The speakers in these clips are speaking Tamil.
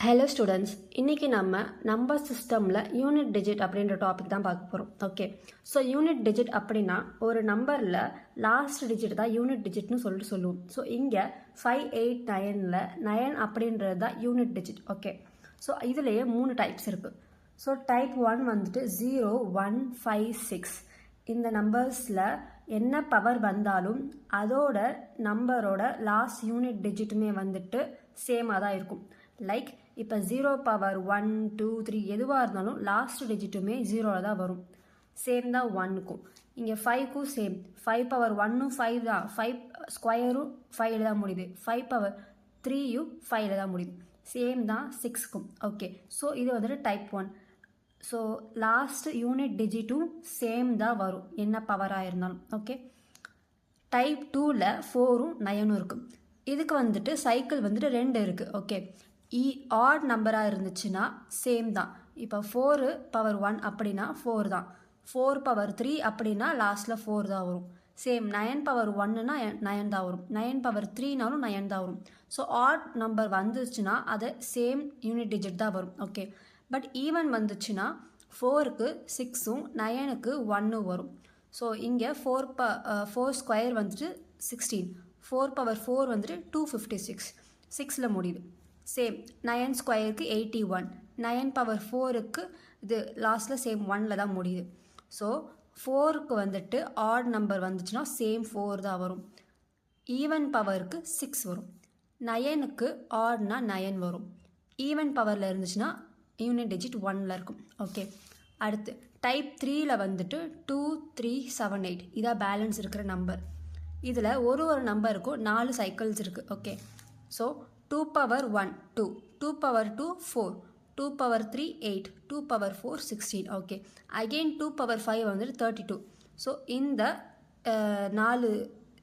ஹலோ ஸ்டூடெண்ட்ஸ், இன்றைக்கி நம்ம நம்பர் சிஸ்டமில் யூனிட் டிஜிட் அப்படின்ற டாபிக் தான் பார்க்க போகிறோம். ஓகே, ஸோ யூனிட் டிஜிட் அப்படின்னா ஒரு நம்பரில் லாஸ்ட் டிஜிட் தான் யூனிட் டிஜிட்னு சொல்லுவோம். ஸோ இங்கே 589ல் 9 அப்படின்றது தான் யூனிட் டிஜிட். ஓகே, ஸோ இதுலேயே 3 டைப்ஸ் இருக்குது. ஸோ டைப் 1 வந்துட்டு 0, 1, 5, 6. இந்த நம்பர்ஸில் என்ன பவர் வந்தாலும் அதோட நம்பரோட லாஸ்ட் யூனிட் டிஜிட்டுமே வந்துட்டு சேமாக தான் இருக்கும். லைக் இப்போ 0 பவர் 1, 2, 3 எதுவாக இருந்தாலும் லாஸ்ட் டிஜிட்டுமே 0ல் தான் வரும். சேம் தான் 1க்கும். இங்கே 5க்கும் சேம். 5 பவர் 1ம் 5 தான். 5 ஸ்கொயரும் 5ல் தான் முடியுது. 5 பவர் 3யும் 5ல் தான் முடியுது. சேம் தான் 6க்கும். ஓகே, ஸோ இது வந்துட்டு டைப் 1. ஸோ லாஸ்ட் யூனிட் டிஜிட்டும் சேம் தான் வரும் என்ன பவராக இருந்தாலும். ஓகே, டைப் 2ல் 4ம் 9ம் இருக்குது. இதுக்கு வந்துட்டு சைக்கிள் வந்துட்டு 2 இருக்குது. ஓகே, ஆட் நம்பராக இருந்துச்சுன்னா சேம் தான். இப்போ 4 பவர் 1 அப்படின்னா 4 தான். 4 பவர் 3 அப்படின்னா லாஸ்ட்டில் 4 தான் வரும். சேம் 9 பவர் 1னா 9 தான் வரும். 9 பவர் 3நாலும் 9 தான் வரும். ஸோ ஆட் நம்பர் வந்துச்சுன்னா அது சேம் யூனிட் டிஜிட் தான் வரும். ஓகே, பட் ஈவன் வந்துச்சுன்னா 4க்கு 6ம் 9க்கு 1ம் வரும். ஸோ இங்கே 4 ஸ்கொயர் வந்துட்டு 16. 4 பவர் 4 வந்துட்டு 256. 6ல் முடியுது. சேம் 9 ஸ்கொயருக்கு 81. 9 பவர் 4க்கு இது லாஸ்ட்டில் சேம் 1ல் தான் முடியுது. ஸோ 4க்கு வந்துட்டு ஆட் நம்பர் வந்துச்சுன்னா சேம் 4 தான் வரும். ஈவன் பவருக்கு 6 வரும். 9க்கு ஆட்னா 9 வரும். ஈவன் பவரில் இருந்துச்சுன்னா யூனிட் டிஜிட் 1ல் இருக்கும். ஓகே, அடுத்து டைப் 3ல் வந்துட்டு 2, 3, 7, 8 இதான் பேலன்ஸ் இருக்கிற நம்பர். இதில் ஒரு நம்பருக்கும் 4 சைக்கிள்ஸ் இருக்குது. Okay, so 2 power 1 2, 2 power 2 4, 2 power 3 8, 2 power 4 16. Okay, again 2 power 5 வந்துட்டு 32. ஸோ இந்த 4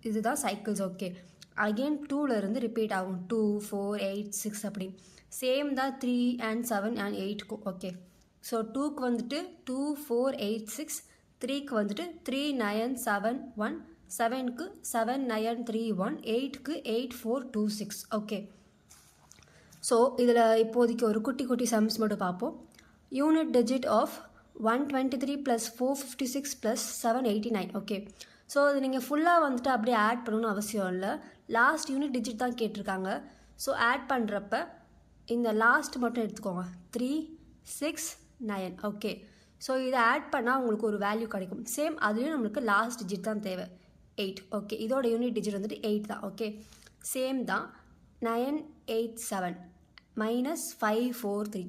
இதுதான் சைக்கிள்ஸ். ஓகே, அகெயின் 2லேருந்து ரிப்பீட் ஆகும். 2, 4, 8, 6 அப்படி. சேம் தான் 3 and 7 and 8க்கும். ஓகே, ஸோ 2க்கு வந்துட்டு 2, 4, 8, 6. 3க்கு வந்துட்டு 3, 9, 7, 1. 7க்கு 7, 9, 3, 1. 8க்கு 8, 4, 2, 6. ஓகே, ஸோ இதில் இப்போதைக்கு ஒரு குட்டி சம்ஸ் மட்டும் பார்ப்போம். Unit digit of 123 + 456 + 789. Okay, so இது நீங்கள் ஃபுல்லாக வந்துட்டு அப்படியே ஆட் பண்ணணும்னு அவசியம் இல்லை. லாஸ்ட் யூனிட் டிஜிட் தான் கேட்டிருக்காங்க. ஸோ ஆட் பண்ணுறப்ப இந்த லாஸ்ட் மட்டும் எடுத்துக்கோங்க. 3, 6, 9. ஓகே, ஸோ இதை ஆட் பண்ணால் உங்களுக்கு ஒரு வேல்யூ கிடைக்கும். சேம் அதுலேயும் நம்மளுக்கு லாஸ்ட் டிஜிட் தான் தேவை, 8. ஓகே, இதோட யூனிட் டிஜிட் வந்துட்டு 8 தான். ஓகே, சேம் தான். 987 - 543.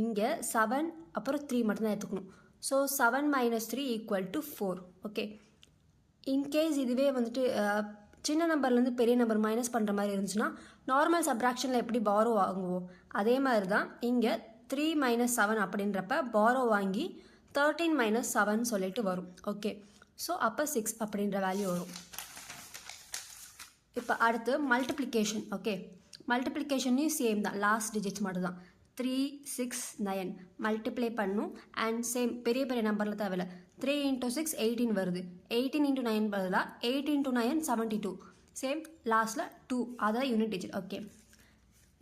இங்கே 7 அப்புறம் 3 மட்டும்தான் எடுத்துக்கணும். ஸோ 7 - 3 = 4. ஓகே, இன்கேஸ் இதுவே வந்துட்டு சின்ன நம்பர்லேருந்து பெரிய நம்பர் மைனஸ் பண்ணுற மாதிரி இருந்துச்சுன்னா நார்மல் சப்ராக்ஷனில் எப்படி பாரோ வாங்குவோம் அதே மாதிரி தான் இங்கே 3 - 7 அப்படின்றப்ப பாரோ வாங்கி 13 - 7 சொல்லிட்டு வரும். ஓகே, ஸோ அப்போ 6 அப்படின்ற வேல்யூ வரும். இப்போ அடுத்து மல்டிப்ளிகேஷன். ஓகே, மல்டிப்ளிகேஷன்லையும் சேம் தான். லாஸ்ட் டிஜிட்ஸ் மட்டும் தான். 3, 6, 9 மல்டிப்ளை பண்ணும். அண்ட் சேம் பெரிய நம்பரில் தேவையில்ல. 3 × 6 18 வருது. 18 × 9 பதிலாக 8 × 9 72. சேம் லாஸ்ட்டில் 2, அதான் யூனிட் டிஜிட். ஓகே,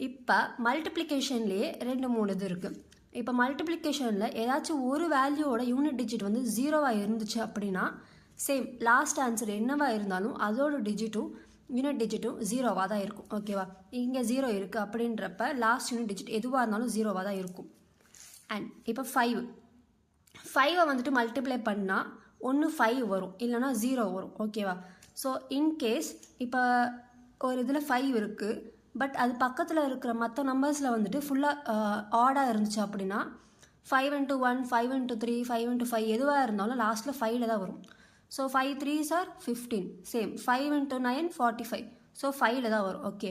இப்போ மல்டிப்ளிகேஷன்லேயே 2, 3 இது இருக்குது. இப்போ மல்டிப்ளிகேஷனில் ஏதாச்சும் ஒரு வேல்யூவோட யூனிட் டிஜிட் வந்து 0வாக இருந்துச்சு அப்படின்னா சேம் லாஸ்ட் ஆன்சர் என்னவாக இருந்தாலும் அதோட டிஜிட்டும் யூனிட் டிஜிட்டும் 0வாக தான் இருக்கும். ஓகேவா, இங்கே 0 இருக்குது அப்படின்றப்ப லாஸ்ட் யூனிட் டிஜிட் எதுவாக இருந்தாலும் 0வாக தான் இருக்கும். அண்ட் இப்போ 5 வந்துட்டு மல்டிப்ளை பண்ணால் ஒன்று 5 வரும், இல்லைனா 0 வரும். ஓகேவா, ஸோ இன்கேஸ் இப்போ ஒரு இதில் 5 இருக்குது, பட் அது பக்கத்தில் இருக்கிற மற்ற நம்பர்ஸில் வந்துட்டு ஃபுல்லாக ஆடாக இருந்துச்சு அப்படின்னா 5 × 1, 5 × 3, 5 × 5 எதுவாக இருந்தாலும் லாஸ்ட்டில் 5ல் தான் வரும். So 5 3s are 15. Same 5 × 9 45. So 5ல் தான் வரும். ஓகே,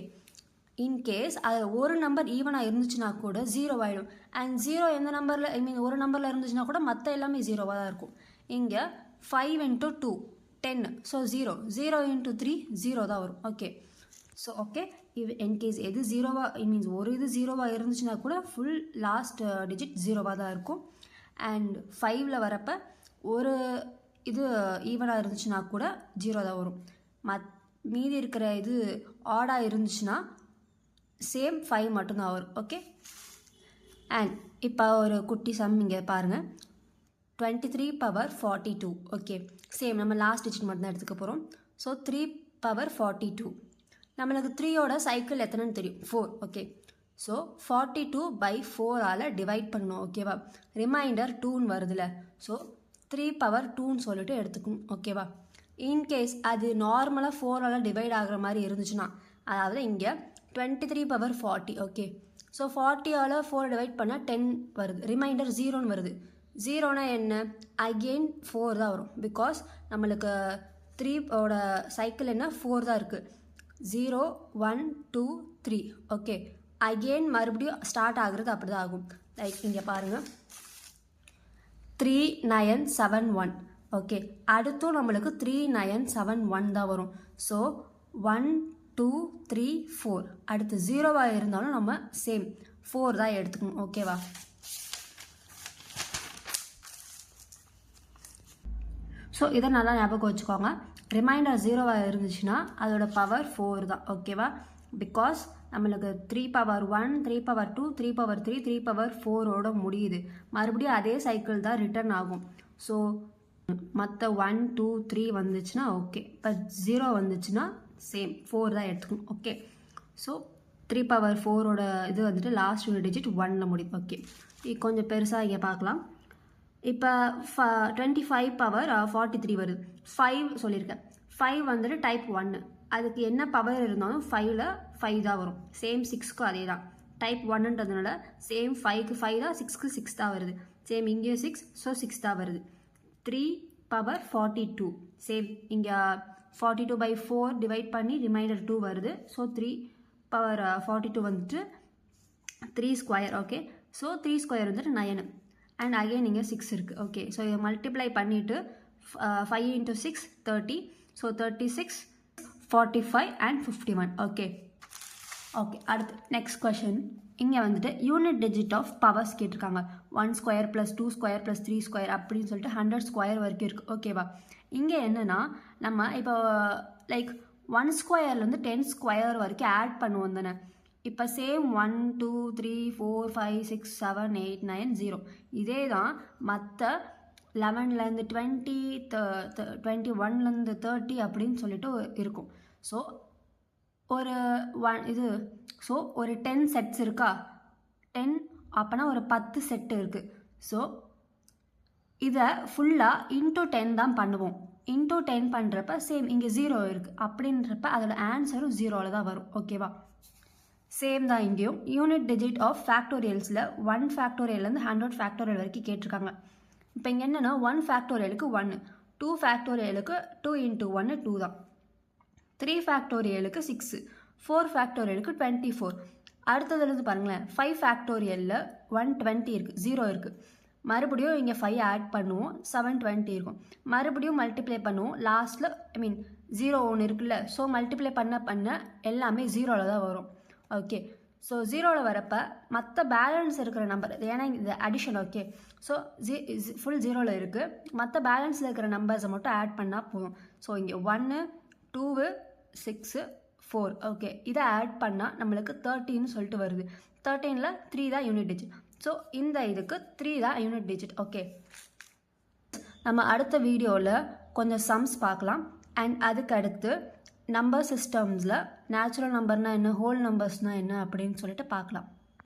இன்கேஸ் அது ஒரு நம்பர் ஈவனாக இருந்துச்சுன்னா கூட 0 ஆகிடும். அண்ட் 0 எந்த நம்பரில் ஒரு நம்பரில் இருந்துச்சுன்னா கூட மற்ற எல்லாமே 0வாக தான் இருக்கும். இங்கே 5 × 2 10. ஸோ 0 × 3 0 தான் வரும். ஓகே, ஸோ ஓகே, இன்கேஸ் எது 0வாக ஒரு இது 0வாக இருந்துச்சுன்னா கூட ஃபுல் லாஸ்ட் டிஜிட் 0வாக தான் இருக்கும். அண்ட் 5ல் வரப்போ ஒரு இது ஈவனாக இருந்துச்சுன்னா கூட 0 தான் வரும். மீதி இருக்கிற இது ஆடாக இருந்துச்சுன்னா சேம் 5 மட்டும்தான் வரும். ஓகே. அண்ட் இப்போ ஒரு குட்டி சம் இங்கே பாருங்கள் 23 பவர் 42 ஓகே சேம் நம்ம லாஸ்ட் டிஜிட் மட்டும் தான் எடுத்துக்க போகிறோம் ஸோ 3 பவர் 42 நம்மளுக்கு 3யோட சைக்கிள் எத்தனைன்னு தெரியும் 4 ஓகே ஸோ 42 பை 4ஆல் டிவைட் பண்ணணும் ஓகேவா ரிமைண்டர் 2ன்னு வருதுல்ல ஸோ 3 பவர் 2ன்னு சொல்லிட்டு எடுத்துக்கணும் ஓகேவா இன்கேஸ் அது நார்மலாக 4ஆல் டிவைட் ஆகிற மாதிரி இருந்துச்சுன்னா அதாவது இங்கே 23 பவர் 40 ஓகே ஸோ 40ஆல் 4 டிவைட் பண்ணால் 10 வருது ரிமைண்டர் 0ன்னு வருது 0னா என்ன அகெயின் 4 தான் வரும் பிகாஸ் நம்மளுக்கு 3ஓட சைக்கிள் என்ன 4 தான் இருக்குது 0 1 2 3 ஓகே அகெயின் மறுபடியும் ஸ்டார்ட் ஆகுறது அப்படி தான் ஆகும் லைக் இங்கே பாருங்கள் 3971 ஓகே அடுத்தும் நம்மளுக்கு 3971 தான் வரும் ஸோ 1 2 3 4 அடுத்து 0வாக இருந்தாலும் நம்ம சேம் 4 தான் எடுத்துக்கணும் ஓகேவா ஸோ இதை நல்லா ஞாபகம் வச்சுக்கோங்க ரிமைண்டர் 0வாக இருந்துச்சுன்னா அதோட பவர் 4 தான் ஓகேவா பிகாஸ் நம்மளுக்கு 3 பவர் 1 3 பவர் 2 3 பவர் 3 3 பவர் 4ஓட முடியுது மறுபடியும் அதே சைக்கிள் தான் ரிட்டர்ன் ஆகும் ஸோ மற்ற 1 2 3 வந்துச்சுன்னா ஓகே இப்போ 0 வந்துச்சுன்னா சேம் 4 தான் எடுத்துக்கணும் ஓகே ஸோ 3 பவர் 4ஓட இது வந்துட்டு லாஸ்ட் யூனிட் டிஜிட் 1ல் முடியுது ஓகே இது கொஞ்சம் பெருசாக இங்கே பார்க்கலாம் இப்போ 25 பவர் 43 வருது 5 சொல்லியிருக்கேன் 5 வந்துட்டு டைப் 1 அதுக்கு என்ன பவர் இருந்தாலும் 5ல் 5 தான் வரும் சேம் 6க்கு அதே தான் டைப் 1ன்றதுனால சேம் 5க்கு 5 தான் 6க்கு 6 தான் வருது சேம் இங்கேயும் 6 ஸோ 6 தான் வருது 3 பவர் 42 சேம் இங்கே 42 பை 4 டிவைட் பண்ணி ரிமைண்டர் 2 வருது ஸோ 3 பவர் 42 வந்துட்டு 3 ஸ்கொயர் ஓகே ஸோ 3 ஸ்கொயர் வந்துட்டு 9 அண்ட் அகெயின் இங்கே 6 இருக்குது ஓகே ஸோ இதை மல்டிப்ளை பண்ணிவிட்டு 5 into 6 30 so 36 45 and 51 okay okay அடுத்து நெக்ஸ்ட் கொஷின் இங்கே வந்துட்டு யூனிட் டிஜிட் ஆஃப் பவர்ஸ் கேட்டிருக்காங்க 1 square plus 2 square plus 3 square அப்படின்னு சொல்லிட்டு 100 ஸ்கொயர் வரைக்கும் இருக்குது ஓகேவா இங்கே என்னென்னா நம்ம இப்போ லைக் 1 ஸ்கொயர்லேருந்து 10 ஸ்கொயர் வரைக்கும் ஆட் பண்ணுவோம் தானே இப்போ சேம் 1 2 3 4 5 6 7 8 9 0 இதே தான் மற்ற 11லேருந்து 20 21லேருந்து 30 அப்படின்னு சொல்லிட்டு இருக்கும் ஸோ ஒரு இது ஸோ ஒரு 10 செட்ஸ் இருக்கா 10 அப்போனா ஒரு 10 செட்டு இருக்குது ஸோ இதை ஃபுல்லாக இன்டூ 10 தான் பண்ணுவோம் இன்டூ 10 பண்ணுறப்ப சேம் இங்கே 0 இருக்குது அப்படின்றப்ப அதோட ஆன்சரும் 0ல் தான் வரும் ஓகேவா சேம் தான் இங்கேயும் யூனிட் டிஜிட் ஆஃப் ஃபேக்டோரியல்ஸில் 1 ஃபேக்டோரியல்லேருந்து 100 ஃபேக்டோரியல் வரைக்கும் கேட்டிருக்காங்க இப்போ இங்கே என்னென்னா 1 ஃபேக்டோரியலுக்கு 1 2 ஃபேக்டோரியலுக்கு 2 இன்ட்டு 1 2 தான் 3 ஃபேக்டோரியலுக்கு 6 4 ஃபேக்டோரியலுக்கு 24 அடுத்ததுலேருந்து பாருங்களேன் 5 ஃபேக்டோரியலில் 120 இருக்குது 0 இருக்குது மறுபடியும் இங்கே 5 ஆட் பண்ணுவோம் 720 இருக்கும் மறுபடியும் மல்டிப்ளை பண்ணுவோம் லாஸ்ட்டில் ஐ மீன் 0 ஒன்று இருக்குல்ல ஸோ மல்டிப்ளை பண்ண எல்லாமே 0ல் தான் வரும் ஓகே ஸோ 0ல் வரப்போ மற்ற பேலன்ஸ் இருக்கிற நம்பர் ஏன்னா இது அடிஷன் ஓகே ஸோ ஃபுல் 0ல் இருக்குது மற்ற பேலன்ஸில் இருக்கிற நம்பர்ஸை மட்டும் ஆட் பண்ணால் போதும் ஸோ இங்கே 1 2 6 4 ஓகே இதை ஆட் பண்ணால் நம்மளுக்கு 13ன்னு சொல்லிட்டு வருது 13ல் 3 தான் யூனிட் டிஜிட் ஸோ இந்த இதுக்கு 3 தான் யூனிட் டிஜிட் ஓகே நம்ம அடுத்த வீடியோவில் கொஞ்சம் சம்ஸ் பார்க்கலாம் அண்ட் அதுக்கு அடுத்து நம்பர் சிஸ்டம்ஸில் நேச்சுரல் நம்பர்னால் என்ன ஹோல் நம்பர்ஸ்னால் என்ன அப்படின்னு சொல்லிட்டு பார்க்கலாம்